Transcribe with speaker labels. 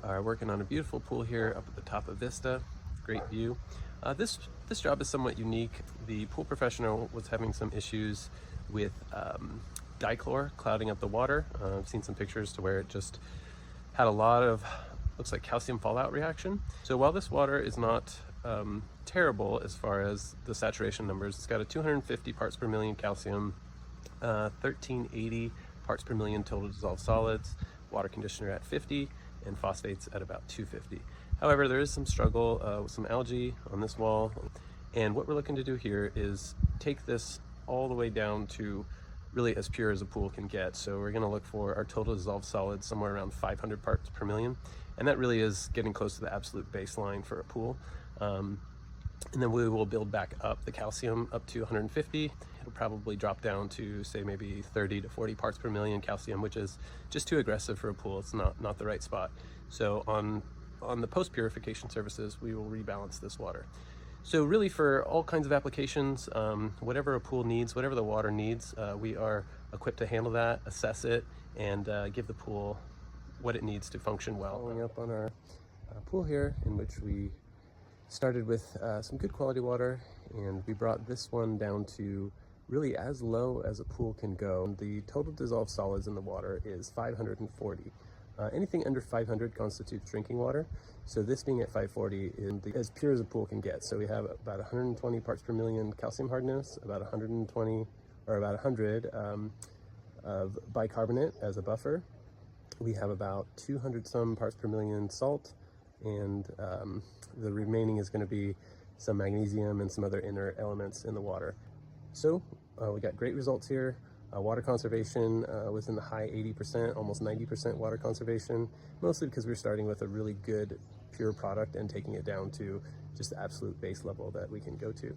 Speaker 1: Are working on a beautiful pool here up at the top of Vista. Great view. This job is somewhat unique. The pool professional was having some issues with dichlor clouding up the water. I've seen some pictures to where it just had a lot of, looks like calcium fallout reaction. So while this water is not terrible as far as the saturation numbers, it's got a 250 parts per million calcium, 1380 parts per million total dissolved solids, water conditioner at 50, and phosphates at about 250. However, there is some struggle with some algae on this wall, and what we're looking to do here is take this all the way down to really as pure as a pool can get. So we're going to look for our total dissolved solids somewhere around 500 parts per million, and that really is getting close to the absolute baseline for a pool. And then we will build back up the calcium up to 150. It'll probably drop down to, say, maybe 30 to 40 parts per million calcium, which is just too aggressive for a pool. It's not the right spot. So on the post-purification services, we will rebalance this water. So really for all kinds of applications, whatever a pool needs, whatever the water needs, we are equipped to handle that, assess it, and give the pool what it needs to function well. Following up on our pool here, in which we started with some good quality water, and we brought this one down to really as low as a pool can go. The total dissolved solids in the water is 540. Anything under 500 constitutes drinking water. So this being at 540 is as pure as a pool can get. So we have about 120 parts per million calcium hardness, about 120 or about 100 of bicarbonate as a buffer. We have about 200 some parts per million salt, and the remaining is going to be some magnesium and some other inert elements in the water. So we got great results here. Water conservation was in the high 80%, almost 90% water conservation, mostly because we're starting with a really good pure product and taking it down to just the absolute base level that we can go to.